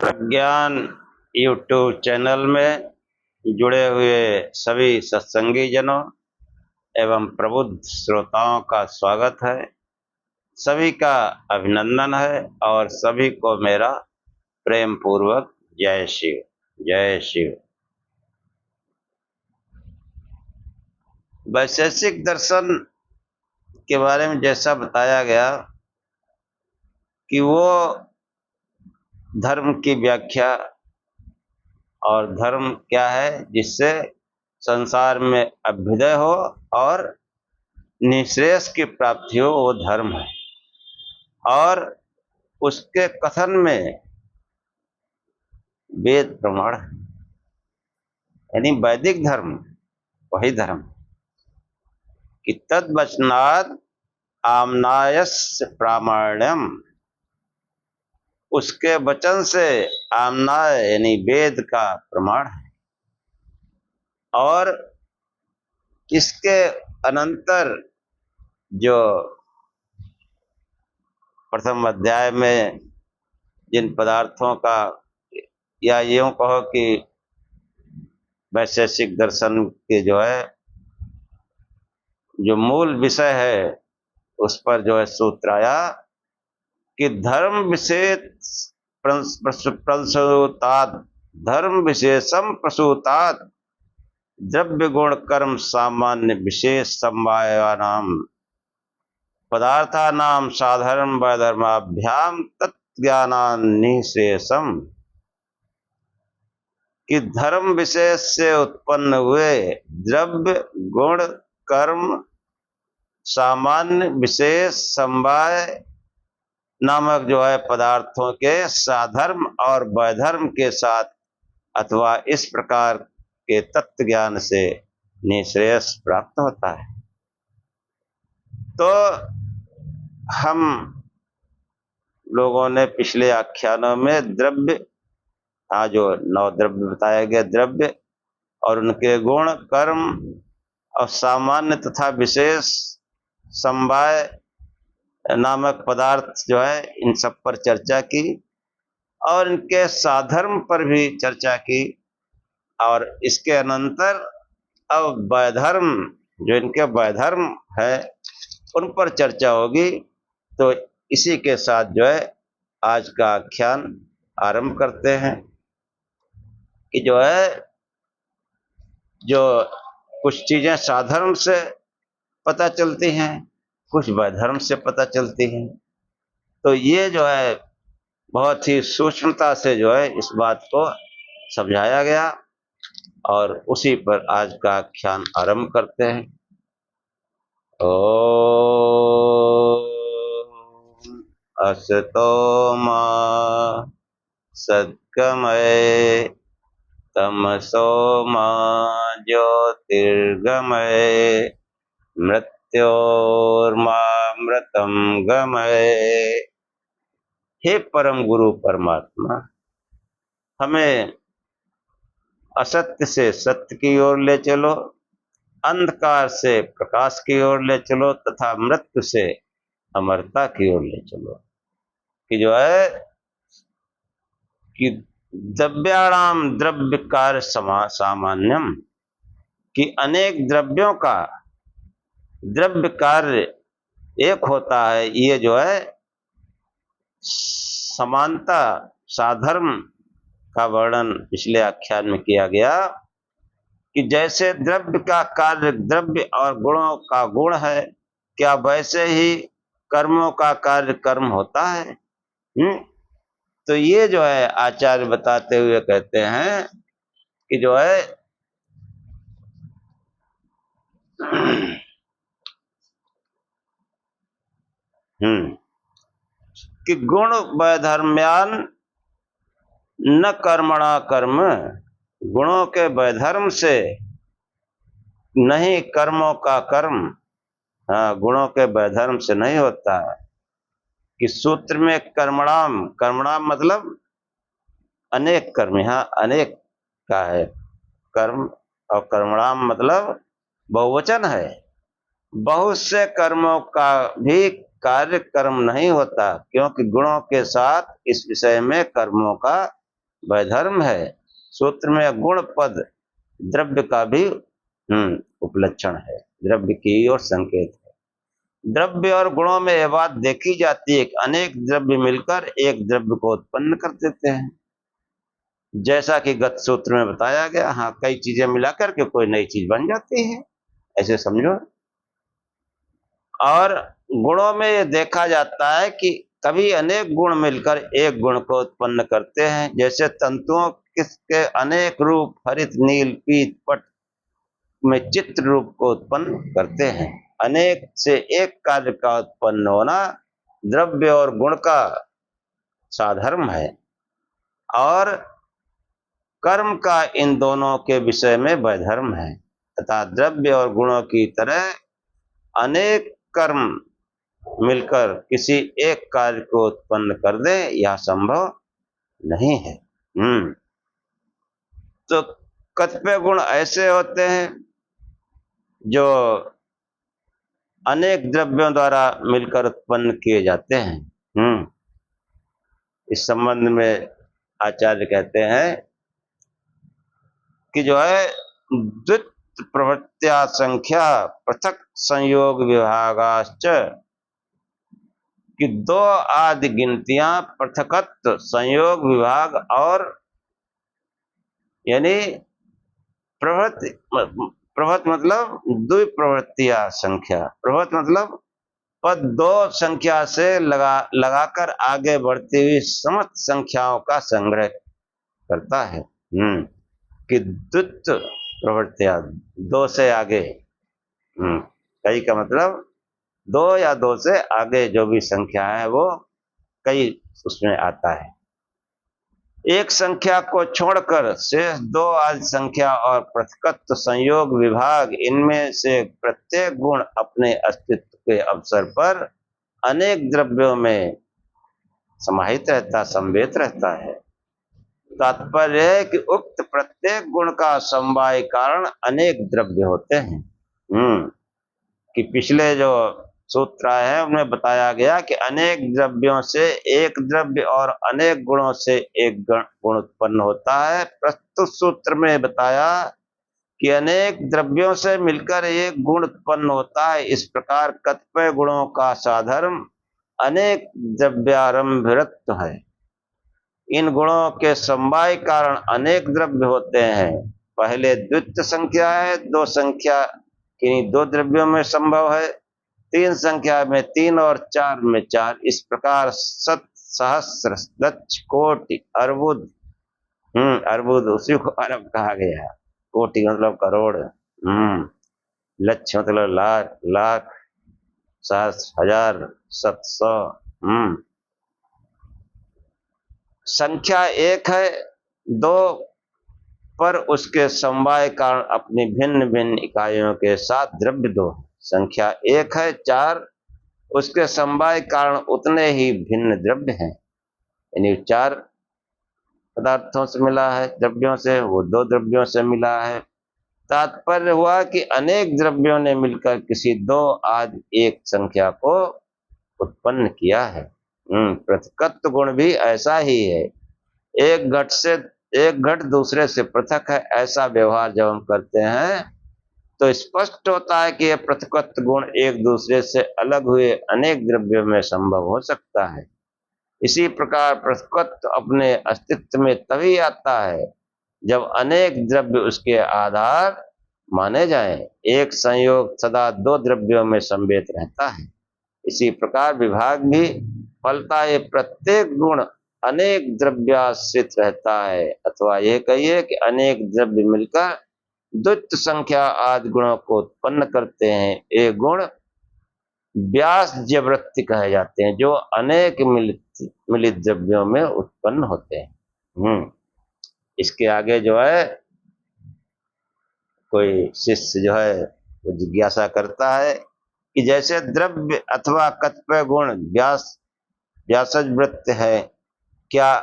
प्रज्ञान YouTube channel में जुड़े हुए सभी सत्संगी जनों एवं प्रबुद्ध श्रोताओं का स्वागत है। सभी का अभिनंदन है और सभी को मेरा प्रेम पूर्वक जय शिव जय शिव। वैशेषिक दर्शन के बारे में जैसा बताया गया कि वो धर्म की व्याख्या और धर्म क्या है जिससे संसार में अभ्युदय हो और निःश्रेयस की प्राप्ति हो, वो धर्म है। और उसके कथन में वेद प्रमाण है, यानी वैदिक धर्म वही धर्म कि तद्वचनात् आम्नायस्य प्रामाण्यम, उसके वचन से आम्नाय यानी वेद का प्रमाण है। और इसके अनंतर जो प्रथम अध्याय में जिन पदार्थों का, या यूं कहो कि वैशेषिक दर्शन के जो मूल विषय है उस पर सूत्र आया कि धर्म विशेष प्रसूतात्, धर्म विशेषम प्रसूतात् द्रव्य गुण कर्म सामान्य विशेष समवायानाम पदार्थानाम साधारण वैधर्माभ्याम तत्ज्ञानान्निःश्रेयसम्, कि धर्म विशेष से उत्पन्न हुए द्रव्य गुण कर्म सामान्य विशेष समवाय नामक पदार्थों के साधर्म और वैधर्म के साथ अथवा इस प्रकार के तत्व ज्ञान से निःश्रेयस प्राप्त होता है। तो हम लोगों ने पिछले आख्यानों में द्रव्य, जो 9 द्रव्य बताए गए, द्रव्य और उनके गुण कर्म और सामान्य तथा विशेष समवाय नामक पदार्थ इन सब पर चर्चा की और इनके साधर्म पर भी चर्चा की। और इसके अनंतर अब वैधर्म, जो इनके वैधर्म है उन पर चर्चा होगी। तो इसी के साथ आज का आख्यान आरंभ करते हैं कि जो कुछ चीजें साधर्म से पता चलती हैं, कुछ वैधर्म से पता चलती हैं। तो ये बहुत ही सूक्ष्मता से इस बात को समझाया गया और उसी पर आज का आख्यान आरंभ करते हैं। ओम असतो मा सद्गमय तमसो मा ज्योतिर्गमय मृत्योर्मामृतम गमय। हे परम गुरु परमात्मा, हमें असत्य से सत्य की ओर ले चलो, अंधकार से प्रकाश की ओर ले चलो तथा मृत्यु से अमरता की ओर ले चलो। कि कि द्रव्याणाम द्रव्य कार्य सामान्यम, कि अनेक द्रव्यों का द्रव्य कार्य एक होता है। ये समानता साधर्म का वर्णन पिछले आख्यान में किया गया कि जैसे द्रव्य का कार्य द्रव्य और गुणों का गुण है, क्या वैसे ही कर्मों का कार्य कर्म होता है। तो ये आचार्य बताते हुए कहते हैं कि कि गुण वैधर्म्यान न कर्मणा कर्म, गुणों के वैधर्म से नहीं कर्मों का कर्म। गुणों के वैधर्म से नहीं होता है। कि सूत्र में कर्मणाम, कर्मणाम मतलब अनेक कर्म, यहाँ अनेक का है कर्म, और कर्मणाम मतलब बहुवचन है। बहुत से कर्मों का भी कार्य कर्म नहीं होता, क्योंकि गुणों के साथ इस विषय में कर्मों का वैधर्म है। सूत्र में गुण पद द्रव्य का भी उपलक्षण है, द्रव्य की ओर संकेत है। द्रव्य और गुणों में यह बात देखी जाती है कि अनेक द्रव्य मिलकर एक द्रव्य को उत्पन्न कर देते हैं, जैसा कि गत सूत्र में बताया गया। हाँ, कई चीजें मिलाकर के कोई नई चीज बन जाती है, ऐसे समझो। और गुणों में ये देखा जाता है कि कभी अनेक गुण मिलकर एक गुण को उत्पन्न करते हैं, जैसे तंतुओं के अनेक रूप हरित नील पीत पट में चित्र रूप को उत्पन्न करते हैं। अनेक से एक कार्य का उत्पन्न होना द्रव्य और गुण का साधर्म है, और कर्म का इन दोनों के विषय में वैधर्म है, तथा द्रव्य और गुणों की तरह अनेक कर्म मिलकर किसी एक कार्य को उत्पन्न कर दे, यह संभव नहीं है। तो कतिपय गुण ऐसे होते हैं जो अनेक द्रव्यों द्वारा मिलकर उत्पन्न किए जाते हैं। इस संबंध में आचार्य कहते हैं कि जो है द्वित प्रवृत्त्या संख्या पृथक संयोग विभागाश्च, कि दो आदि गिनतियां पृथकत्व संयोग विभाग और यानी प्रभृत मतलब द्विप्रवृत्तिया संख्या, प्रभृत मतलब पद दो संख्या से लगाकर आगे बढ़ती हुई समस्त संख्याओं का संग्रह करता है। कि द्वित प्रवृत्तियां दो से आगे, कई का मतलब दो या दो से आगे जो भी संख्या है वो कई उसमें आता है। एक संख्या को छोड़कर शेष दो आदि संख्या और पृथकत्व संयोग विभाग, इनमें से प्रत्येक गुण अपने अस्तित्व के अवसर पर अनेक द्रव्यों में समाहित रहता, संवेत रहता है। तात्पर्य है कि उक्त प्रत्येक गुण का समवाय कारण अनेक द्रव्य होते हैं। कि पिछले जो सूत्र है उनमें बताया गया कि अनेक द्रव्यों से एक द्रव्य और अनेक गुणों से एक गुण उत्पन्न होता है। प्रस्तुत सूत्र में बताया कि अनेक द्रव्यों से मिलकर एक गुण उत्पन्न होता है। इस प्रकार कतिपय गुणों का साधर्म अनेक द्रव्यारंभरत्व है। इन गुणों के समवाय कारण अनेक द्रव्य होते हैं। पहले द्वितीय संख्या है, दो संख्या किन्हीं दो द्रव्यों में संभव है, तीन संख्या में तीन और चार में चार। इस प्रकार सत सहस्र लक्ष कोटि अर्बुद, अर्बुद उसी को अरब कहा गया। कोटि मतलब करोड़, लक्ष मतलब लाख, लाख सहस्र हजार सत सौ। संख्या एक है, दो पर उसके समवाय कारण अपनी भिन्न भिन्न इकाइयों के साथ द्रव्य दो। संख्या एक है, चार उसके समवाय कारण उतने ही भिन्न द्रव्य हैं, यानी चार पदार्थों से मिला है द्रव्यों से, वो दो द्रव्यों से मिला है। तात्पर्य हुआ कि अनेक द्रव्यों ने मिलकर किसी दो आदि एक संख्या को उत्पन्न किया है। पृथकत्व गुण भी ऐसा ही है। एक घट दूसरे से पृथक है, ऐसा व्यवहार जब हम करते हैं तो स्पष्ट होता है कि यह पृथकत्व गुण एक दूसरे से अलग हुए अनेक द्रव्यों में संभव हो सकता है। इसी प्रकार पृथकत्व अपने अस्तित्व में तभी आता है जब अनेक द्रव्य उसके आधार माने जाएं। एक संयोग सदा दो द्रव्यों में संवेत रहता है। इसी प्रकार विभाग भी फलता ये प्रत्येक गुण अनेक द्रव्याश्रित रहता है, अथवा यह कहिए कि अनेक द्रव्य मिलकर द्वित संख्या आदि गुणों को उत्पन्न करते हैं। ये गुण व्यासज्यवृत्ति कहे जाते हैं, जो अनेक मिलित द्रव्यों में उत्पन्न होते हैं। इसके आगे जो है कोई शिष्य जो है वो जिज्ञासा करता है कि जैसे द्रव्य अथवा कतिपय गुण व्यासज वृत्त है, क्या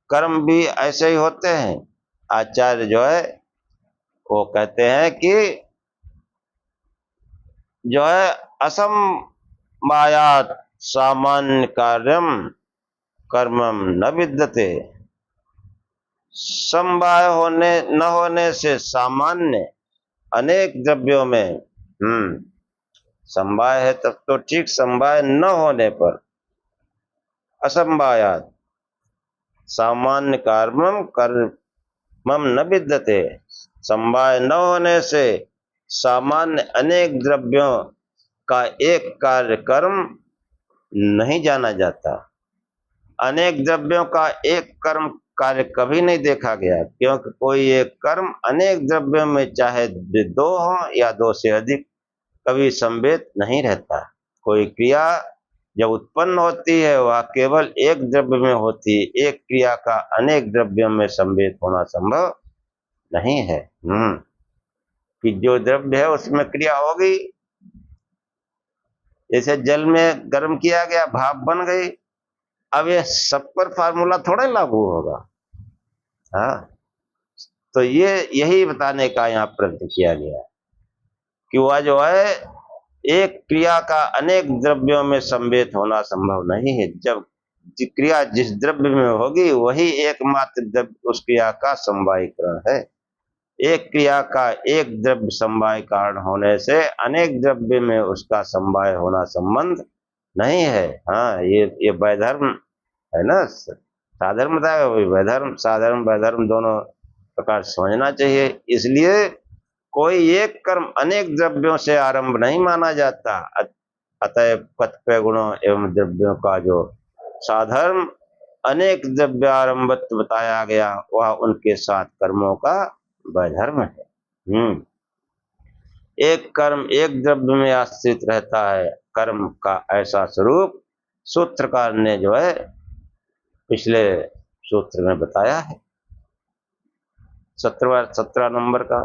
कर्म भी ऐसे ही होते हैं? आचार्य जो है वो कहते हैं कि जो है असमवायात् सामान्य कार्यम कर्मम न विद्यते। समवाय होने न होने से सामान्य अनेक द्रव्यों में समवाय है तब तो ठीक, समवाय न होने पर असमवायात सामान्य कर्मम न विद्यते, समवाय न होने से सामान्य अनेक द्रव्यों का एक कार्य कर्म नहीं जाना जाता। अनेक द्रव्यों का एक कर्म कार्य कभी नहीं देखा गया, क्योंकि कोई एक कर्म अनेक द्रव्यों में चाहे दो हो या दो से अधिक कभी संवेद नहीं रहता। कोई क्रिया जब उत्पन्न होती है वह केवल एक द्रव्य में होती है, एक क्रिया का अनेक द्रव्यों में संवेद होना संभव नहीं है। कि जो द्रव्य है उसमें क्रिया होगी, जैसे जल में गर्म किया गया, भाप बन गई, अब ये सब पर फार्मूला थोड़ा लागू होगा। हाँ, तो ये यही बताने का यहाँ प्रयत्न किया गया कि वह जो है एक क्रिया का अनेक द्रव्यों में संवेद होना संभव नहीं है। जब क्रिया जिस द्रव्य में होगी वही एकमात्र द्रव्य उस क्रिया का समवायीकरण है। एक क्रिया का एक द्रव्य समवाय कारण होने से अनेक द्रव्य में उसका समवाय होना संबंध नहीं है। हाँ, ये वैधर्म है ना, साधर्म बताया, वैधर्म साधर्म वैधर्म दोनों प्रकार समझना चाहिए। इसलिए कोई एक कर्म अनेक द्रव्यों से आरंभ नहीं माना जाता। अतएव कतिपय गुणों एवं द्रव्यों का जो साधर्म अनेक द्रव्य आरंभत्व बताया गया वह उनके साथ कर्मों का वैधर्म है। एक कर्म एक द्रव्य में आश्रित रहता है, कर्म का ऐसा स्वरूप सूत्रकार ने जो है पिछले सूत्र में बताया है, 17 नंबर का।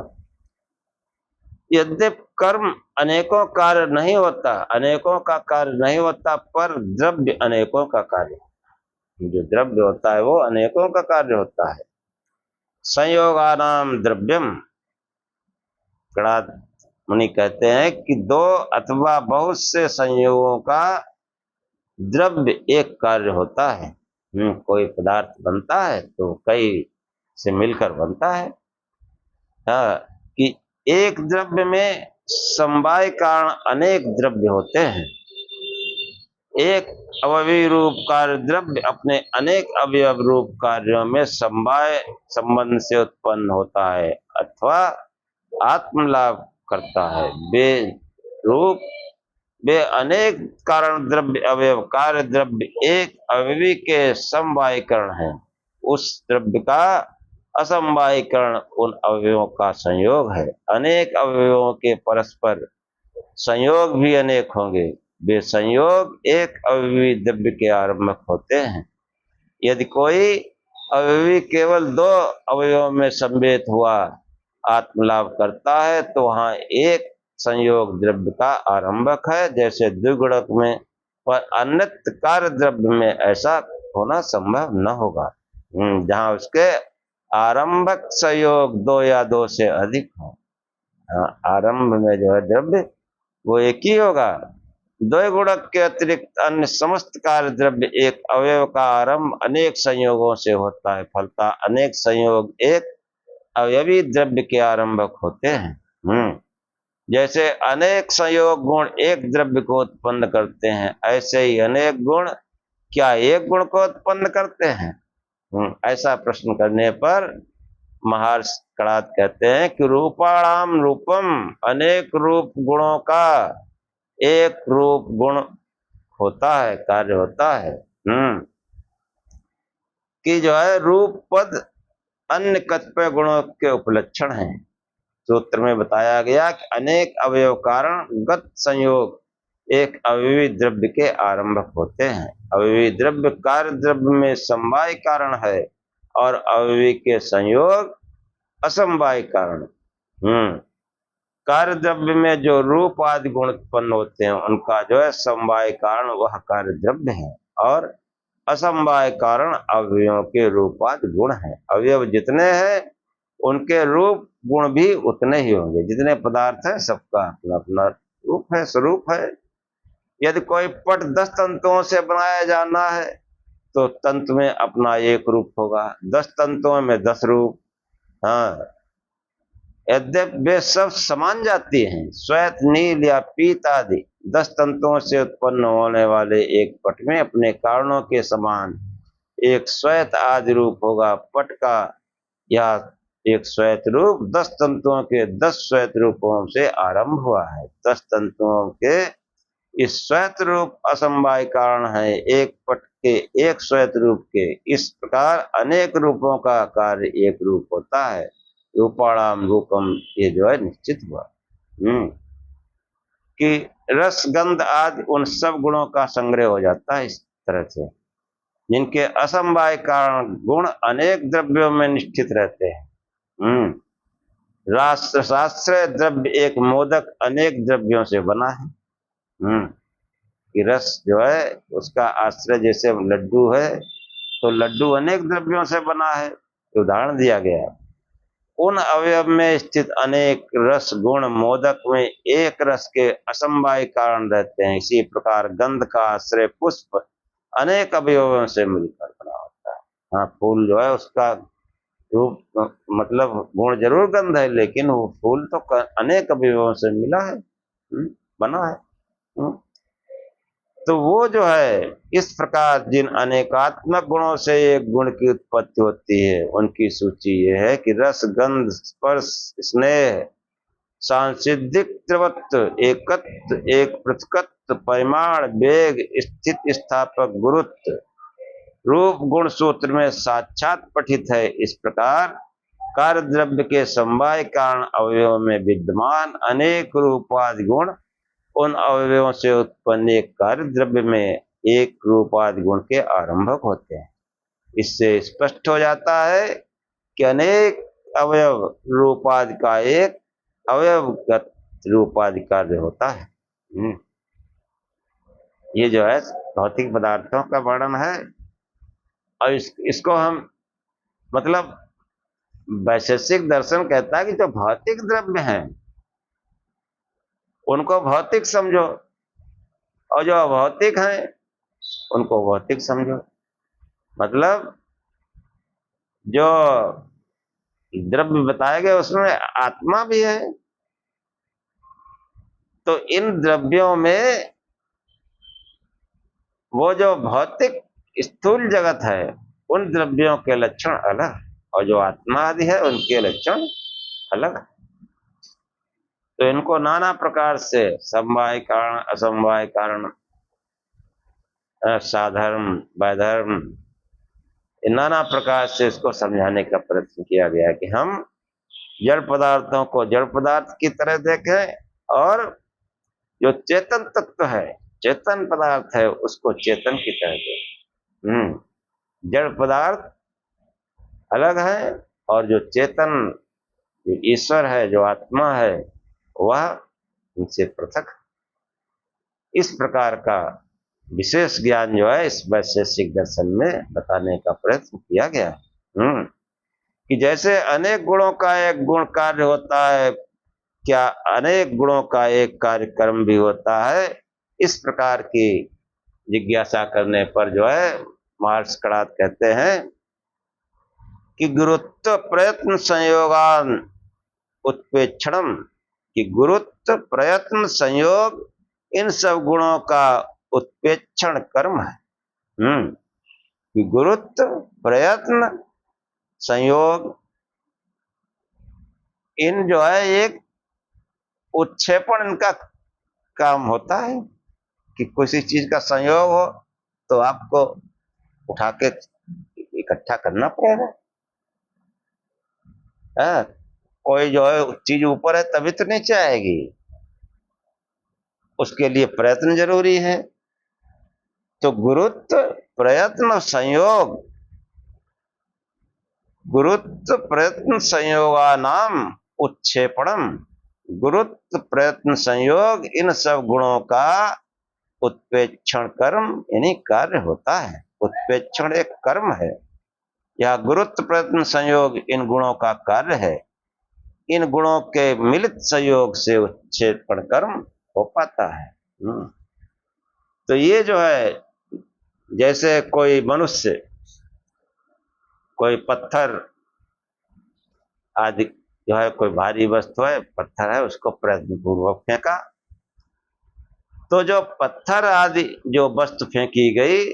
यद्यपि कर्म अनेकों कार्य नहीं होता, अनेकों का कार्य नहीं होता, पर द्रव्य अनेकों का कार्य, जो द्रव्य होता है वो अनेकों का कार्य होता है। संयोगानाम द्रव्यम, कणाद मुनि कहते हैं कि दो अथवा बहुत से संयोगों का द्रव्य एक कार्य होता है। कोई पदार्थ बनता है तो कई से मिलकर बनता है। कि एक द्रव्य में समवाय कारण अनेक द्रव्य होते हैं। एक अवयवी रूप कार्य द्रव्य अपने अनेक अवयव रूप कार्यों में समवाय संबंध से उत्पन्न होता है अथवा आत्मलाभ करता है। वे अनेक कारण द्रव्य अवयव कार्य द्रव्य एक अवयवी के समवायीकरण है। उस द्रव्य का असमवायीकरण उन अवयवों का संयोग है। अनेक अवयवों के परस्पर संयोग भी अनेक होंगे, वे संयोग एक अवयवी द्रव्य के आरंभक होते हैं। यदि कोई अवयवी केवल दो अवयवों में संवेद हुआ आत्मलाभ करता है तो वहां एक संयोग द्रव्य का आरंभक है, जैसे द्विगुणक में, पर अन्यत्र कार्य द्रव्य में ऐसा होना संभव न होगा जहां उसके आरंभक संयोग दो या दो से अधिक हो। आरंभ में जो है द्रव्य वो एक ही होगा। द्विगुणक के अतिरिक्त अन्य समस्त कार्य द्रव्य एक अवयव का आरंभ अनेक संयोगों से होता है, फलता अनेक संयोग एक अवयवी द्रव्य के आरंभक होते हैं। जैसे अनेक संयोग गुण एक द्रव्य को उत्पन्न करते हैं, ऐसे ही अनेक गुण क्या एक गुण को उत्पन्न करते हैं? ऐसा प्रश्न करने पर महर्षि कणाद कहते हैं कि रूपाणाम रूपम, अनेक रूप गुणों का एक रूप गुण होता है, कार्य होता है। कि जो है रूप पद अन्य कतिपय गुणों के उपलक्षण हैं। सूत्र में बताया गया कि अनेक अवयव कारण गत संयोग एक अवयवी द्रव्य के आरंभक होते हैं। अवयवी द्रव्य कार्य द्रव्य में समवाय कारण है और अवयवी के संयोग असमवाय कारण। कार्य द्रव्य में जो रूप आदि गुण उत्पन्न होते हैं उनका जो है समवाय कारण वह कार्य द्रव्य है और असमवाय कारण अवयवों के रूपाद गुण हैं। अवयव जितने हैं उनके रूप गुण भी उतने ही होंगे। जितने पदार्थ हैं सबका अपना अपना रूप है, स्वरूप है। यदि कोई पट 10 तंतुओं से बनाया जाना है तो तंतु में अपना एक रूप होगा, 10 तंतुओं में 10 रूप। हाँ, यद्यपि वे सब समान जाती हैं, श्वेत, नील या पीत आदि 10 तंतुओं से उत्पन्न होने वाले एक पट में अपने कारणों के समान एक श्वेत आदि रूप होगा। पट का यह एक श्वेत रूप 10 तंतुओं के 10 श्वेत रूपों से आरंभ हुआ है। 10 तंतुओं के इस श्वेत रूप असमवाय कारण है एक पट के एक श्वेत रूप के। इस प्रकार अनेक रूपों का कार्य एक रूप होता है। रूपाणाम रूपम, ये जो है निश्चित हुआ कि रस, गंध आदि उन सब गुणों का संग्रह हो जाता है इस तरह से, जिनके असमवाय कारण गुण अनेक द्रव्यों में निश्चित रहते हैं। शास्त्र द्रव्य एक मोदक अनेक द्रव्यों से बना है। कि रस जो है उसका आश्रय जैसे लड्डू है, तो लड्डू अनेक द्रव्यों से बना है, उदाहरण दिया गया। उन अवयव में स्थित अनेक रस गुण मोदक में एक रस के असमवाय कारण रहते हैं। इसी प्रकार गंध का आश्रय पुष्प अनेक अवयवों से मिलकर बना होता है। हाँ, फूल जो है उसका रूप मतलब गुण जरूर गंध है, लेकिन वो फूल तो अनेक अवयवों से मिला है, बना है। तो वो जो है इस प्रकार जिन अनेकात्मक गुणों से एक गुण की उत्पत्ति होती है, उनकी सूची ये है कि रस, गंध, स्पर्श, स्नेह, सांसिधिक, त्रिवत्व, एकत्व, एक पृथकत्व, परिमाण, वेग, स्थित, स्थापक, गुरुत्व रूप गुण सूत्र में साक्षात पठित है। इस प्रकार कार्य द्रव्य के समवाय कारण अवयव में विद्यमान अनेक रूपादि गुण उन अवयवों से उत्पन्न एक कार्य द्रव्य में एक रूपादि गुण के आरंभक होते हैं। इससे स्पष्ट हो जाता है कि अनेक अवयव रूपादि का एक अवयवगत रूपादि कार्य होता है। ये जो है भौतिक पदार्थों का वर्णन है, और इसको हम मतलब वैशेषिक दर्शन कहता है कि जो भौतिक द्रव्य हैं उनको भौतिक समझो, और जो अभौतिक हैं उनको भौतिक समझो। मतलब जो द्रव्य बताए गए उसमें आत्मा भी है, तो इन द्रव्यों में वो जो भौतिक स्थूल जगत है उन द्रव्यों के लक्षण अलग, और जो आत्मा आदि है उनके लक्षण अलग। तो इनको नाना प्रकार से समवाय कारण, असमवाय कारण, साधर्म, वैधर्म, नाना प्रकार से इसको समझाने का प्रयत्न किया गया कि हम जड़ पदार्थों को जड़ पदार्थ की तरह देखें, और जो चेतन तत्व है, चेतन पदार्थ है, उसको चेतन की तरह देखें। जड़ पदार्थ अलग है, और जो चेतन, जो ईश्वर है, जो आत्मा है, वह उनसे पृथक। इस प्रकार का विशेष ज्ञान जो है इस वैशेषिक दर्शन में बताने का प्रयत्न किया गया है। कि जैसे अनेक गुणों का एक गुण कार्य होता है, क्या अनेक गुणों का एक कार्यक्रम भी होता है। इस प्रकार की जिज्ञासा करने पर जो है मार्क्स कड़ात कहते हैं कि गुरुत्व प्रयत्न संयोगान उत्प्रेक्षणम, कि गुरुत्व प्रयत्न संयोग इन सब गुणों का उत्प्रेक्षण कर्म है। कि गुरुत्व प्रयत्न संयोग इन जो है एक उत्क्षेपण इनका काम होता है, कि किसी चीज का संयोग हो तो आपको उठा के इकट्ठा करना पड़ेगा। कोई जो है चीज ऊपर है तभी तो नीचे आएगी, उसके लिए प्रयत्न जरूरी है। तो गुरुत्व प्रयत्न संयोग, गुरुत्व प्रयत्न संयोगा नाम उत्क्षेपणम, गुरुत्व प्रयत्न संयोग इन सब गुणों का उत्प्रेक्षण कर्म यानी कार्य होता है। उत्प्रेक्षण एक कर्म है, या गुरुत्व प्रयत्न संयोग इन गुणों का कार्य है। इन गुणों के मिलित संयोग से उत्क्षेपण कर्म हो पाता है। तो ये जो है जैसे कोई मनुष्य कोई पत्थर आदि जो है, कोई भारी वस्तु है, पत्थर है, उसको प्रयत्न पूर्वक फेंका, तो जो पत्थर आदि जो वस्तु फेंकी गई,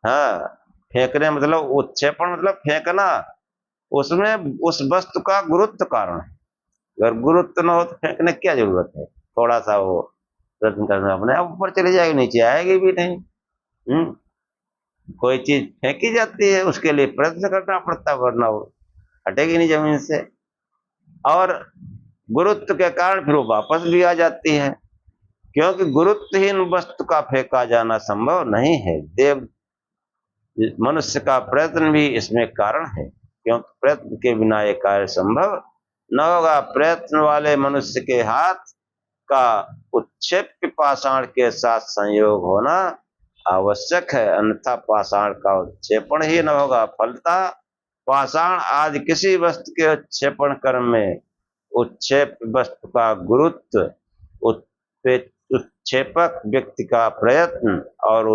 हाँ, फेंकने मतलब उत्क्षेपण मतलब फेंकना, उसमें उस वस्तु का गुरुत्व कारण है। अगर गुरुत्व न हो तो फेंकने की क्या जरूरत है, थोड़ा सा वो प्रयत्न करना, अपने आप ऊपर चली जाएगी, नीचे आएगी भी नहीं। कोई चीज फेंकी जाती है, उसके लिए प्रयत्न करना पड़ता है, वरना वो हटेगी नहीं जमीन से, और गुरुत्व के कारण फिर वो वापस भी आ जाती है, क्योंकि गुरुत्वहीन वस्तु का फेंका जाना संभव नहीं है। देव मनुष्य का प्रयत्न भी इसमें कारण है, क्योंकि प्रयत्न के बिना ये कार्य संभव न होगा। प्रयत्न वाले मनुष्य के हाथ का उत्क्षेप्य पाषाण के साथ संयोग होना आवश्यक है, अन्यथा पाषाण का उत्क्षेपण ही न होगा। फलतः पाषाण आदि किसी वस्तु के उत्क्षेपण कर्म में उत्क्षेप वस्तु का गुरुत्व, उत्क्षेपक व्यक्ति का प्रयत्न और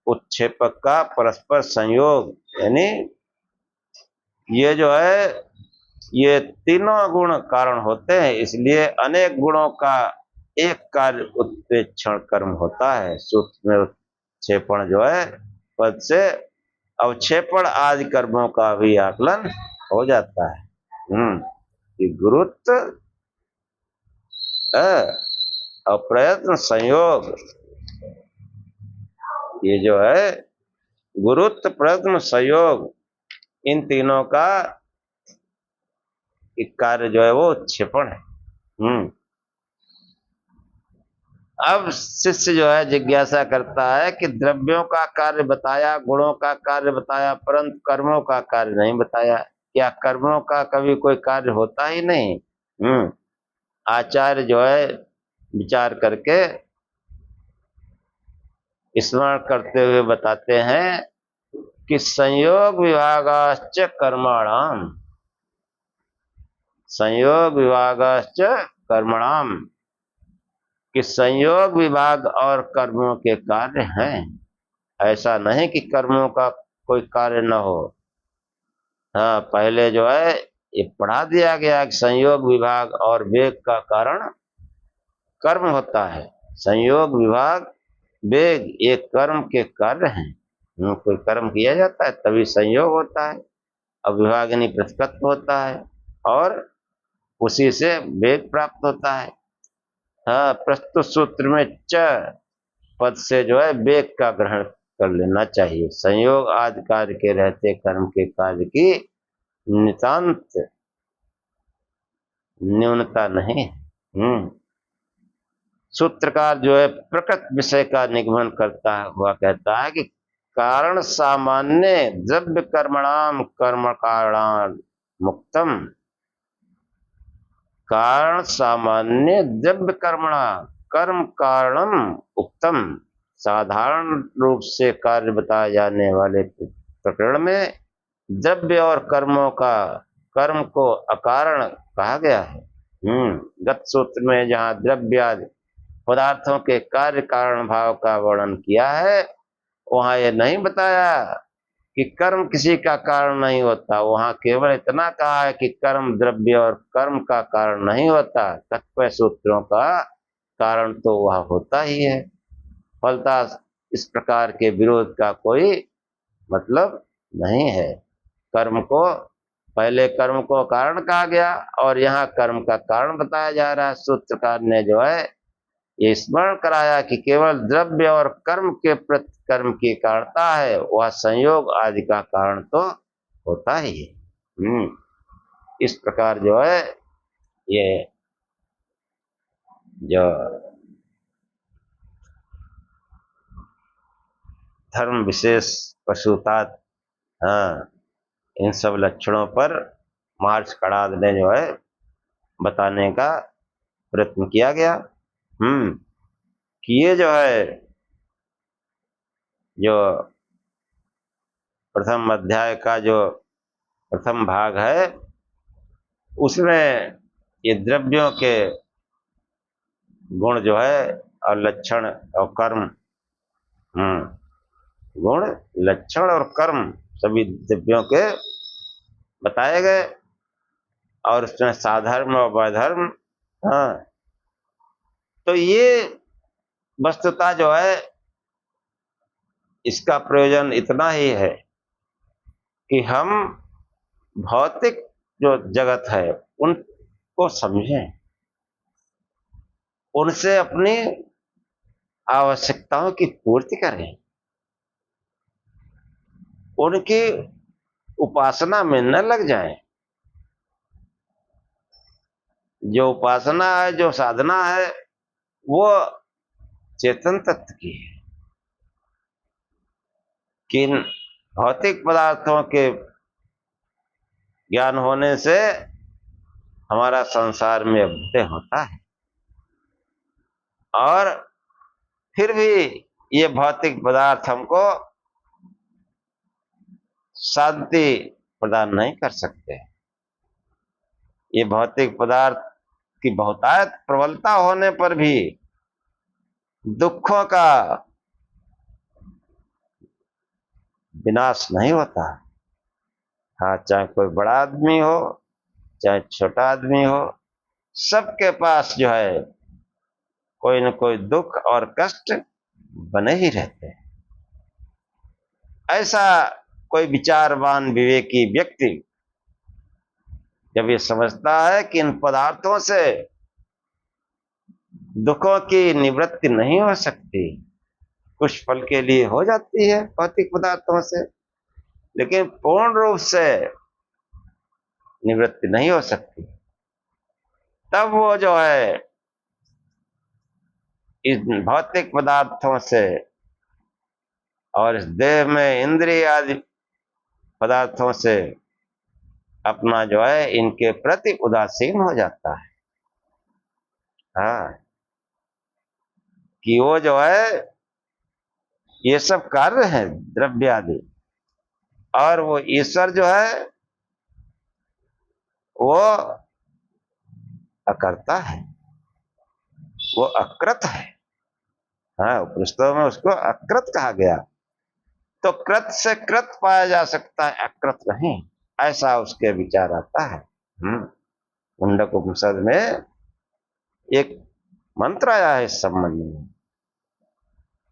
उत्क्षेपक का परस्पर संयोग, यानी ये जो है, ये तीनों गुण कारण होते हैं, इसलिए अनेक गुणों का एक कार्य उत्प्रेक्षण कर्म होता है। सूक्ष्म में उत्क्षेपण जो है पद से अवक्षेपण आदि कर्मों का भी आकलन हो जाता है। गुरुत्व और प्रयत्न संयोग, ये जो है गुरुत्व प्रयत्न संयोग, इन तीनों का एक कार्य जो है वो उत्क्षेपण है। अब शिष्य जो है जिज्ञासा करता है कि द्रव्यों का कार्य बताया, गुणों का कार्य बताया, परंतु कर्मों का कार्य नहीं बताया। क्या कर्मों का कभी कोई कार्य होता ही नहीं? आचार्य जो है विचार करके स्मरण करते हुए बताते हैं कि संयोग विभागाश्च कर्मणाम, संयोग विभागाश्च कर्मणाम, कि संयोग विभाग और कर्मों के कार्य हैं। ऐसा नहीं कि कर्मों का कोई कार्य न हो। हाँ, पहले जो है ये पढ़ा दिया गया कि संयोग विभाग और वेग का कारण कर्म होता है। संयोग विभाग वेग ये कर्म के कार्य हैं। कोई कर्म किया जाता है तभी संयोग होता है, अब विभाग यानी प्रतिकत्व होता है, और उसी से वेग प्राप्त होता है। हाँ, प्रस्तुत सूत्र में च पद से जो है वेग का ग्रहण कर लेना चाहिए। संयोग आदि कार्य के रहते कर्म के कार्य की नितांत न्यूनता नहीं। सूत्रकार जो है प्रकृत विषय का निगमन करता हुआ कहता है कि कारण सामान्य द्रव्य कर्मणाम कर्म कारणान मुक्तम, कारण सामान्य द्रव्य कर्मणा कर्म कारणम उक्तम, साधारण रूप से कार्य बताए जाने वाले प्रकरण में द्रव्य और कर्मों का कर्म को अकारण कहा गया है। गत सूत्र में जहाँ द्रव्य आदि पदार्थों के कार्य कारण भाव का वर्णन किया है, वहां ये नहीं बताया कि कर्म किसी का कारण नहीं होता। वहां केवल इतना कहा है कि कर्म द्रव्य और कर्म का कारण नहीं होता। कतिपय सूत्रों का कारण तो वह होता ही है। फलतः इस प्रकार के विरोध का कोई मतलब नहीं है। कर्म को पहले कर्म को कारण कहा गया और यहाँ कर्म का कारण बताया जा रहा है। सूत्रकार ने जो है ये स्मरण कराया कि केवल द्रव्य और कर्म के प्रति कर्म की कारणता है, वह संयोग आदि का कारण तो होता ही है। इस प्रकार जो है ये जो धर्म विशेष पशुतात, हाँ, इन सब लक्षणों पर मार्च कड़ाद ने जो है बताने का प्रयत्न किया गया। कि ये जो है जो प्रथम अध्याय का जो प्रथम भाग है उसमें ये द्रव्यों के गुण जो है और लक्षण और कर्म गुण, लक्षण और कर्म सभी दिव्यों के बताए गए, और उसमें साधर्म और वैधर्म। हाँ, तो ये वस्तुतः जो है, इसका प्रयोजन इतना ही है कि हम भौतिक जो जगत है उनको समझें, उनसे अपनी आवश्यकताओं की पूर्ति करें, उनकी उपासना में न लग जाएं। जो उपासना है, जो साधना है, वो चेतन तत्व की है। किन भौतिक पदार्थों के ज्ञान होने से हमारा संसार में अभ्युदय होता है, और फिर भी ये भौतिक पदार्थ हमको शांति प्रदान नहीं कर सकते। ये भौतिक पदार्थ की बहुतायत प्रबलता होने पर भी दुखों का विनाश नहीं होता। हाँ, चाहे कोई बड़ा आदमी हो, चाहे छोटा आदमी हो, सबके पास जो है कोई न कोई दुख और कष्ट बने ही रहते हैं। ऐसा कोई विचारवान विवेकी व्यक्ति जब ये समझता है कि इन पदार्थों से दुखों की निवृत्ति नहीं हो सकती, कुछ पल के लिए हो जाती है भौतिक पदार्थों से, लेकिन पूर्ण रूप से निवृत्ति नहीं हो सकती, तब वो जो है इन भौतिक पदार्थों से और इस देह में इंद्रिय आदि पदार्थों से अपना जो है इनके प्रति उदासीन हो जाता है। हाँ, कि वो जो है ये सब कार्य है द्रव्य आदि, और वो ईश्वर जो है वो अकर्ता है, वो अकृत है। हाँ, उपनिषदों में उसको अकृत कहा गया। तो कृत से कृत पाया जा सकता है, अकृत नहीं, ऐसा उसके विचार आता है। मुंडक उपनिषद में एक मंत्र आया है इस संबंध में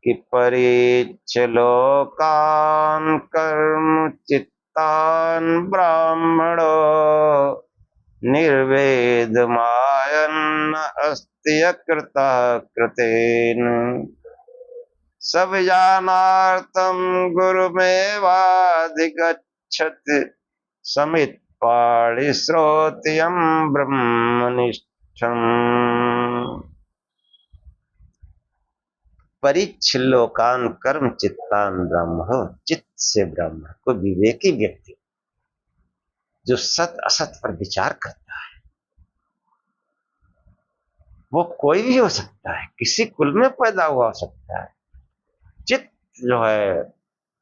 कि परीच्छ लोकान कर्म चित्तान ब्राह्मणो निर्वेद मायन अस्ति अकृता कृतेन सविजानार्थं गुरुमेवाधिगच्छत् समित् पाणिश्रोत्यं ब्रह्मनिष्ठम्। परिच्छिल्लोकान कर्म चित्तान ब्रह्म, चित्त से ब्रह्म को विवेकी व्यक्ति जो सत असत पर विचार करता है, वो कोई भी हो सकता है, किसी कुल में पैदा हुआ हो सकता है। चित्त जो है,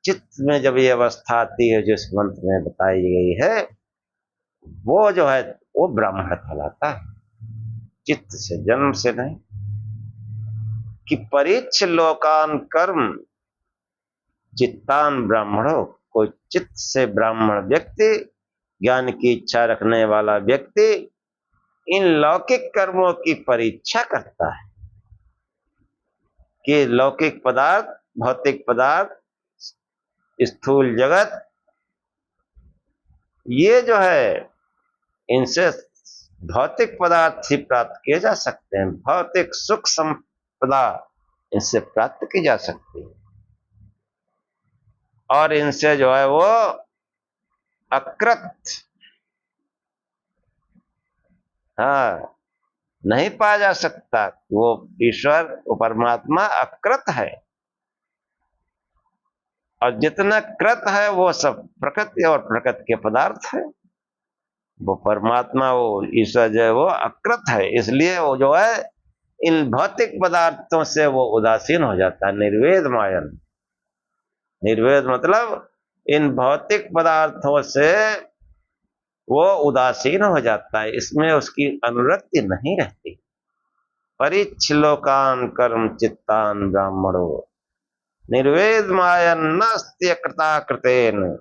चित्त में जब ये अवस्था आती है जो इस मंत्र में बताई गई है, वो जो है वो ब्राह्मण कहलाता है, चित्त से, जन्म से नहीं। कि परीच्छ लोकान कर्म चित्तान ब्राह्मणों, कोई चित्त से ब्राह्मण व्यक्ति, ज्ञान की इच्छा रखने वाला व्यक्ति इन लौकिक कर्मों की परीक्षा करता है कि लौकिक पदार्थ, भौतिक पदार्थ, स्थूल जगत, ये जो है इनसे भौतिक पदार्थ ही प्राप्त किए जा सकते हैं, भौतिक सुख संपदा इनसे प्राप्त की जा सकती है, और इनसे जो है वो अकृत, हाँ, नहीं पाया जा सकता। वो ईश्वर, वो परमात्मा अकृत है, और जितना कृत है वो सब प्रकृति और प्रकृति के पदार्थ है। वो परमात्मा, वो ईश्वर जो है वो अकृत है, इसलिए वो जो है इन भौतिक पदार्थों से वो उदासीन हो जाता है। निर्वेद मायन, निर्वेद मतलब इन भौतिक पदार्थों से वो उदासीन हो जाता है, इसमें उसकी अनुरक्ति नहीं रहती। परिच्छ लोकान कर्म चित्तान ब्राह्मणो, निर्वेद मायन नास्त्य कृता कृतेन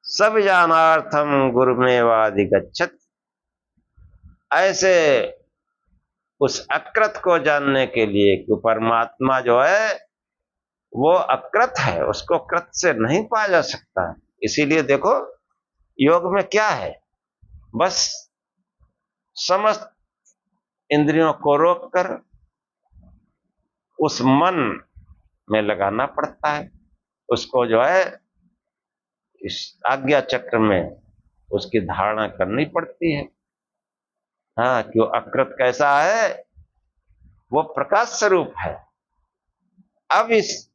सब जानार्थम गुरुमेवाधिगच्छत्। ऐसे उस अकृत को जानने के लिए कि परमात्मा जो है वो अकृत है, उसको कृत से नहीं पाया जा सकता। इसीलिए देखो योग में क्या है, बस समस्त इंद्रियों को रोककर उस मन में लगाना पड़ता है, उसको जो है इस आज्ञा चक्र में उसकी धारणा करनी पड़ती है। हाँ, क्यों अकृत कैसा है, वो प्रकाश स्वरूप है। अब इस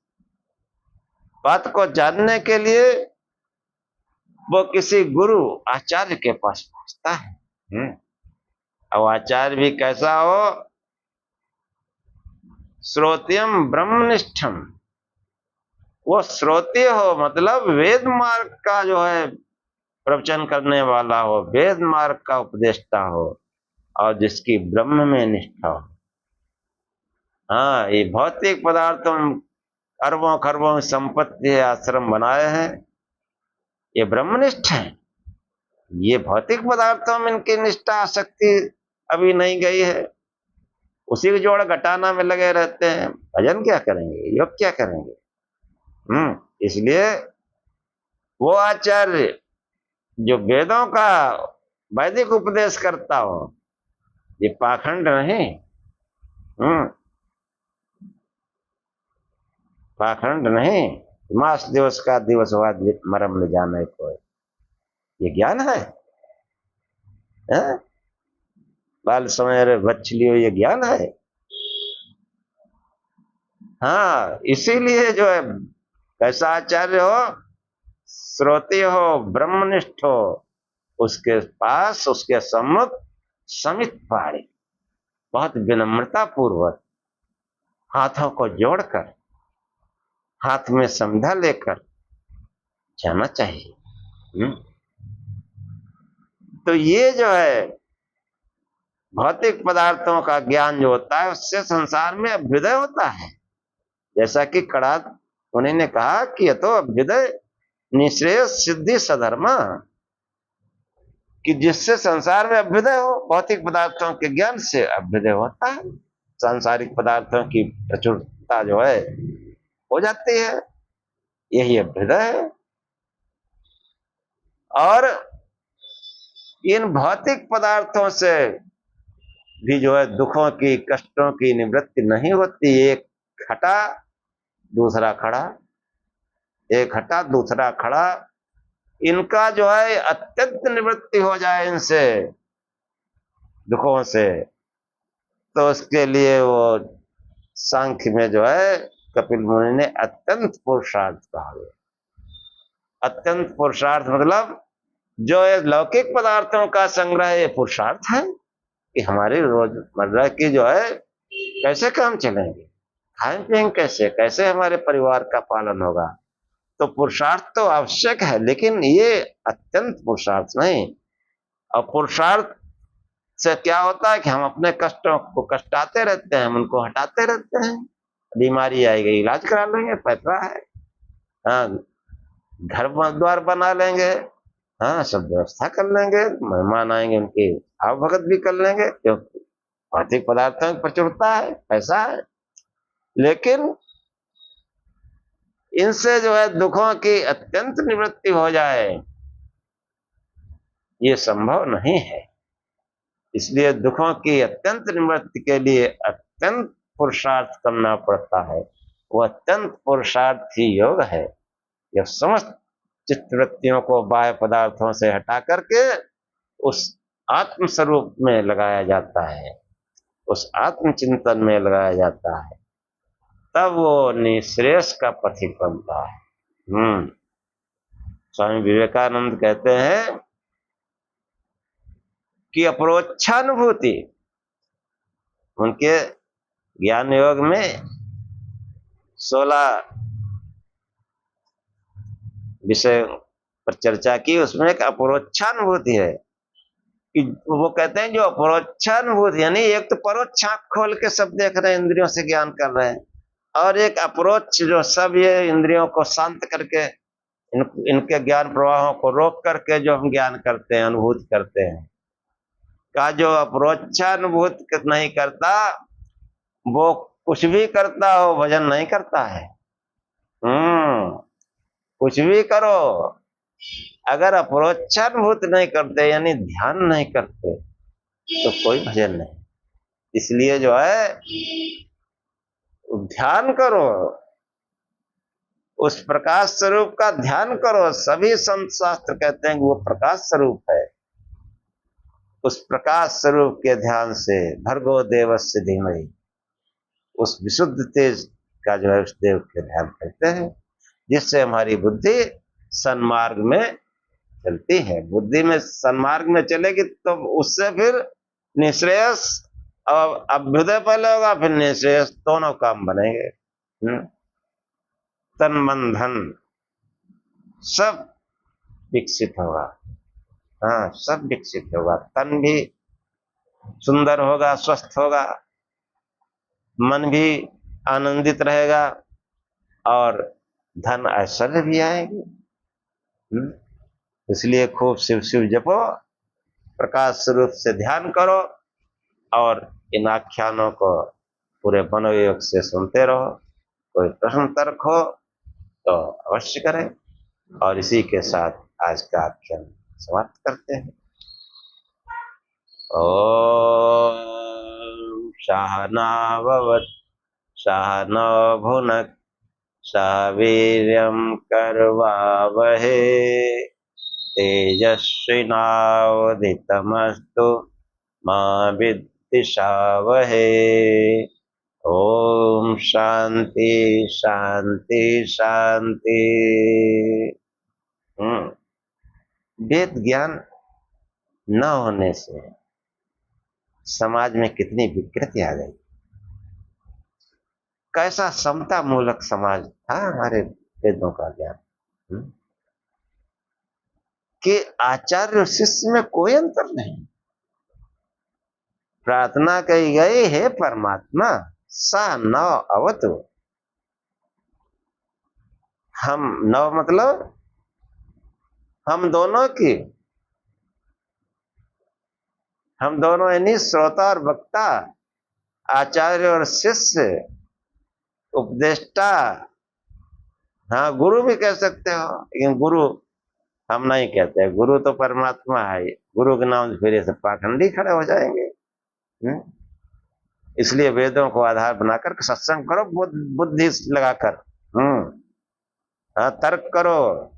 बात को जानने के लिए वो किसी गुरु आचार्य के पास पहुंचता है। अब आचार्य भी कैसा हो, श्रोत्यम ब्रह्मनिष्ठम, वो श्रोतीय हो, मतलब वेद मार्ग का जो है प्रवचन करने वाला हो, वेद मार्ग का उपदेष्टा हो, और जिसकी ब्रह्म में निष्ठा हो। हाँ, ये भौतिक पदार्थों अरबों खरबों संपत्ति आश्रम बनाए हैं, ये ब्रह्मनिष्ठ है। ये भौतिक पदार्थों में इनकी निष्ठा आसक्ति अभी नहीं गई है, उसी के जोड़ घटाना में लगे रहते हैं। भजन क्या करेंगे, योग क्या करेंगे। इसलिए वो आचार्य जो वेदों का वैदिक उपदेश करता हो, ये पाखंड नहीं, पाखंड नहीं। मास दिवस का दिवसवाद मरम ले जाने को, ये ज्ञान है, बाल समय बच्चलियो, ये ज्ञान है। हाँ, इसीलिए जो है कैसा आचार्य हो, श्रोती हो, ब्रह्मनिष्ठ हो, उसके पास उसके सम्मुख समित पाड़ी बहुत विनम्रता पूर्वक हाथों को जोड़कर हाथ में संध्या लेकर जाना चाहिए। तो ये जो है भौतिक पदार्थों का ज्ञान जो होता है उससे संसार में अभ्युदय होता है। जैसा कि कड़ाद उन्हीं ने कहा कि ये तो अभ्युदय निश्रेय सिद्धि सधर्मा, कि जिससे संसार में अभ्युदय हो, भौतिक पदार्थों के ज्ञान से अभ्युदय होता है, सांसारिक पदार्थों की प्रचुरता जो है हो जाती है, यही अभ्युदय है। और इन भौतिक पदार्थों से भी जो है दुखों की कष्टों की निवृत्ति नहीं होती। एक हटा दूसरा खड़ा, एक हटा दूसरा खड़ा, इनका जो है अत्यंत निवृत्ति हो जाए इनसे दुखों से, तो उसके लिए वो सांख्य में जो है कपिल मुनि ने अत्यंत पुरुषार्थ कहा है। अत्यंत पुरुषार्थ मतलब जो ये लौकिक पदार्थों का संग्रह, ये पुरुषार्थ है कि हमारी रोजमर्रा की जो है कैसे काम चलेंगे, खाएं पिएंगे कैसे, कैसे हमारे परिवार का पालन होगा। तो पुरुषार्थ तो आवश्यक है, लेकिन ये अत्यंत पुरुषार्थ नहीं। और पुरुषार्थ से क्या होता है कि हम अपने कष्टों को कष्टाते रहते हैं, हम उनको हटाते रहते हैं। बीमारी आएगी, इलाज करा लेंगे, पैसा है, हाँ, घर द्वार बना लेंगे, हाँ, सब व्यवस्था कर लेंगे, मेहमान आएंगे उनकी आवभगत भी कर लेंगे, क्योंकि भौतिक पदार्थों की प्रचुरता है, पैसा है। लेकिन इनसे जो है दुखों की अत्यंत निवृत्ति हो जाए, ये संभव नहीं है। इसलिए दुखों की अत्यंत निवृत्ति के लिए अत्यंत पुरुषार्थ करना पड़ता है। वो अत्यंत पुरुषार्थ ही योग है। यह समस्त चित्तवृत्तियों को बाह्य पदार्थों से हटा करके उस आत्म स्वरूप में लगाया जाता है, उस आत्म चिंतन में लगाया जाता है, तब वो निःश्रेयस का पथिक बनता है। स्वामी विवेकानंद कहते हैं कि अपरोक्षानुभूति, उनके ज्ञान योग में 16 विषय पर चर्चा की, उसमें एक अपरोक्षानुभूति है कि वो कहते हैं जो अपरोक्षानुभूति यानी एक तो परोक्ष आंख खोल के सब देख रहे हैं, इंद्रियों से ज्ञान कर रहे हैं, और एक अप्रोच जो सब ये इंद्रियों को शांत करके इनके ज्ञान प्रवाहों को रोक करके जो हम ज्ञान करते हैं, अनुभूति करते हैं, का जो अप्रोचानुभूति नहीं करता वो कुछ भी करता हो भजन नहीं करता है। कुछ भी करो, अगर अप्रोचानुभूति नहीं करते यानी ध्यान नहीं करते तो कोई भजन नहीं। इसलिए जो है ध्यान करो, उस प्रकाश स्वरूप का ध्यान करो। सभी संत शास्त्र कहते हैं कि वो प्रकाश स्वरूप है। उस प्रकाश स्वरूप के ध्यान से भर्गो देवस्य धीमहि, उस विशुद्ध तेज का जो है उस देव के ध्यान करते हैं, जिससे हमारी बुद्धि सन्मार्ग में चलती है। बुद्धि में सन्मार्ग में चलेगी तो उससे फिर निश्रेयस और अभ्युदय पहले होगा, फिर निश्रेयस, दोनों काम बनेंगे। तन मन धन सब विकसित होगा। हाँ, सब विकसित होगा। तन भी सुंदर होगा, स्वस्थ होगा, मन भी आनंदित रहेगा और धन ऐश्वर्य भी आएगी। इसलिए खूब शिव शिव जपो, प्रकाश स्वरूप से ध्यान करो और इन आख्यानों को पूरे मनोयोग से सुनते रहो। कोई प्रश्न तर्क हो तो अवश्य करें। और इसी के साथ आज का आख्यान समाप्त करते हैं। ओम सहनाववतु सहनौ भुनक्तु सह वीर्यं करवावहै तेजस्विनावधीतमस्तु मा विद्विषावहै। ओम शांति शांति शांति। वेद ज्ञान न होने से समाज में कितनी विकृति आ गई। कैसा समता मूलक समाज था हमारे वेदों का ज्ञान, कि आचार्य और शिष्य में कोई अंतर नहीं। प्रार्थना कही गई, हे परमात्मा सा नौ अवतु। हम नौ मतलब हम दोनों की, हम दोनों यानी श्रोता और वक्ता, आचार्य और शिष्य, उपदेष्टा। हाँ, गुरु भी कह सकते हो, लेकिन गुरु हम नहीं कहते। गुरु तो परमात्मा है। गुरु के नाम से फिर ये सब पाखंडी खड़े हो जाएंगे। इसलिए वेदों को आधार बनाकर सत्संग करो, बुद्धि लगाकर। हाँ, तर्क करो।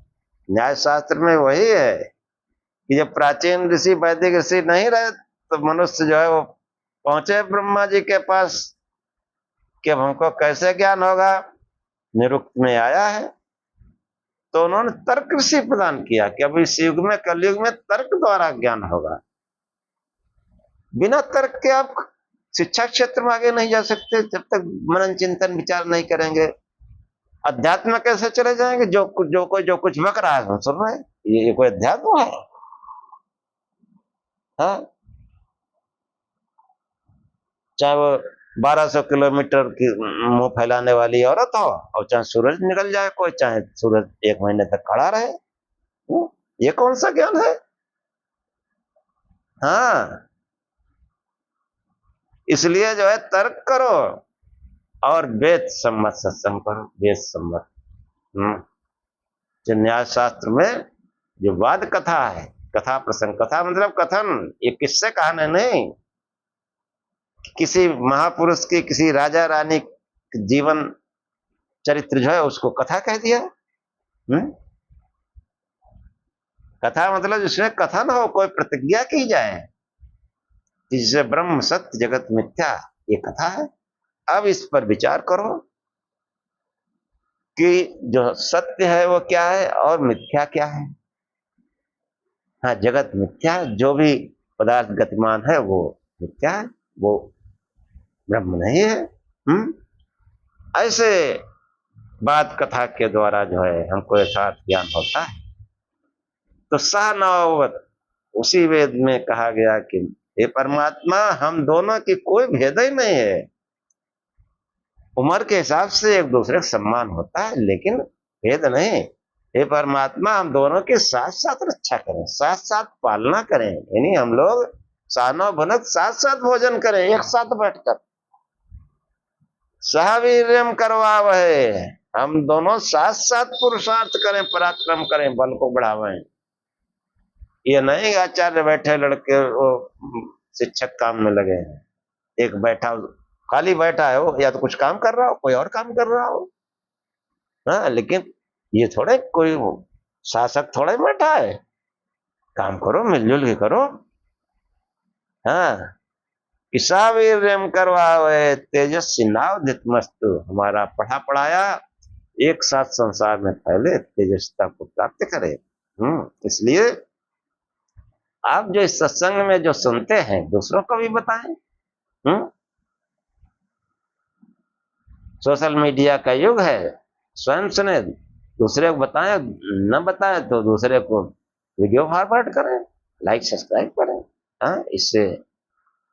न्याय शास्त्र में वही है कि जब प्राचीन ऋषि वैदिक ऋषि नहीं रहे तो मनुष्य जो है वो पहुंचे ब्रह्मा जी के पास कि अब हमको कैसे ज्ञान होगा। निरुक्त में आया है तो उन्होंने तर्क ऋषि प्रदान किया कि अब इस युग में, कलयुग में तर्क द्वारा ज्ञान होगा। बिना तर्क के आप शिक्षा क्षेत्र में आगे नहीं जा सकते जब तक मनन चिंतन विचार नहीं करेंगे। अध्यात्म कैसे चले जाएंगे? जो कोई जो कुछ बक रहा है हम सुन रहे हैं, ये कोई अध्यात्म है? हाँ, चाहे वो 1200 किलोमीटर की मुंह फैलाने वाली औरत हो और चाहे सूरज निकल जाए कोई, चाहे सूरज 1 महीने तक खड़ा रहे, ये कौन सा ज्ञान है? हाँ, इसलिए जो है तर्क करो और वेद सम्मत सत्संग करो। वेद सम्मत जो न्याय शास्त्र में जो वाद कथा है, कथा प्रसंग, कथा मतलब कथन, ये किससे कहानी नहीं, किसी महापुरुष की, किसी राजा रानी जीवन चरित्र जो है उसको कथा कह दिया। कथा मतलब जिसमें कथन हो, कोई प्रतिज्ञा की जाए, जिससे ब्रह्म सत्य जगत मिथ्या, ये कथा है। अब इस पर विचार करो कि जो सत्य है वो क्या है और मिथ्या क्या है। हाँ, जगत मिथ्या, जो भी पदार्थ गतिमान है वो मिथ्या है, वो ब्रह्म नहीं है। ऐसे बात कथा के द्वारा जो है हमको यथार्थ ज्ञान होता है। तो सहनाववत उसी वेद में कहा गया कि हे परमात्मा, हम दोनों की कोई भेद ही नहीं है। उम्र के हिसाब से एक दूसरे का सम्मान होता है, लेकिन भेद नहीं। हे परमात्मा, हम दोनों के साथ साथ रक्षा करें, साथ साथ पालना करें, यानी हम लोग सानो भनक साथ साथ भोजन करें, एक साथ बैठकर। सहवीर्यम करवावहै, हम दोनों साथ साथ पुरुषार्थ करें, पराक्रम करें, बल को बढ़ावें। ये नहीं आचार्य बैठे लड़के वो शिक्षक काम में लगे हैं, एक बैठा खाली बैठा है, वो या तो कुछ काम कर रहा हो, कोई और काम कर रहा हो। हाँ, लेकिन ये थोड़े कोई शासक थोड़े बैठा है, काम करो, मिलजुल के करो। हाँ, ईशावीर्यम करवावे तेजस्वी नावधितमस्तु, हमारा पढ़ा पढ़ाया एक साथ संसार में फैले, तेजस्विता को प्राप्त करे। इसलिए आप जो इस सत्संग में जो सुनते हैं, दूसरों को भी बताएं। सोशल मीडिया का युग है, स्वयं सुने, दूसरे को बताएं, न बताएं तो दूसरे को वीडियो फॉरवर्ड करें, लाइक सब्सक्राइब करें। हाँ, इससे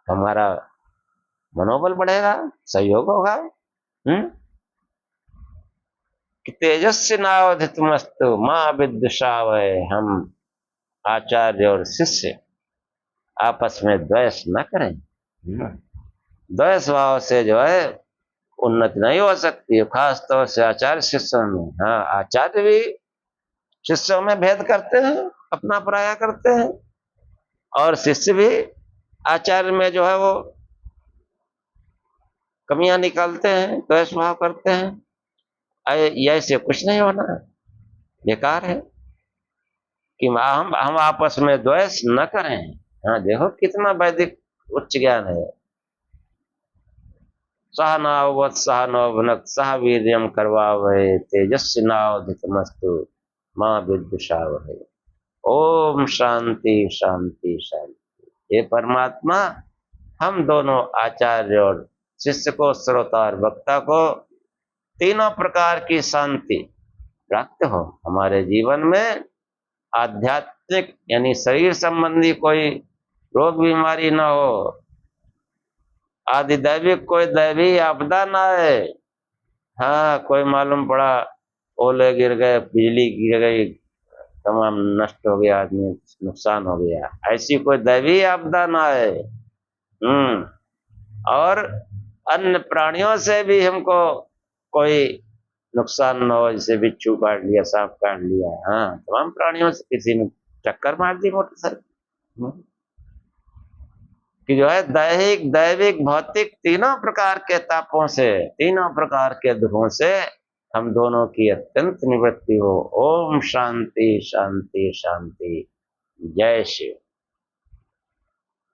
हमारा मनोबल बढ़ेगा, सहयोग होगा। कि तेजस्वी नावधितमस्तु मां विद्विषावै, हम आचार्य और शिष्य आपस में द्वेष न करें। द्वेष भाव से जो है उन्नति नहीं हो सकती है, खास तौर से आचार्य शिष्यों में। हाँ, आचार्य भी शिष्यों में भेद करते हैं, अपना पराया करते हैं, और शिष्य भी आचार्य में जो है वो कमियां निकालते हैं, द्वेष भाव करते हैं। ऐसे कुछ नहीं होना, बेकार है कि हम आपस में द्वेष न करें। हाँ, देखो कितना वैदिक उच्च ज्ञान है। सह नाववत् सह नो भुनक्तु सह वीर्यं करवावहै तेजस्विनावधीतमस्तु मां विद्विषावहै। ओम शांति शांति शांति। हे परमात्मा, हम दोनों आचार्य और शिष्य को, श्रोता और वक्ता को तीनों प्रकार की शांति प्राप्त हो, हमारे जीवन में आध्यात्मिक यानी शरीर संबंधी कोई रोग बीमारी न हो, आदिदैविक कोई दैवी आपदा ना आए। हाँ, कोई मालूम पड़ा ओले गिर गए, बिजली गिर गई, तमाम नष्ट हो गया, आदमी नुकसान हो गया, ऐसी कोई दैवी आपदा ना आए। और अन्य प्राणियों से भी हमको कोई नुकसान न हो, जैसे बिच्छू काट लिया, सांप काट लिया। हाँ, तमाम प्राणियों से किसी ने टक्कर मार दी मोटरसाइकिल कि जो है दैहिक दैविक भौतिक तीनों प्रकार के तापों से, तीनों प्रकार के दुखों से हम दोनों की अत्यंत निवृत्ति हो। ओम शांति शांति शांति। जय शिव।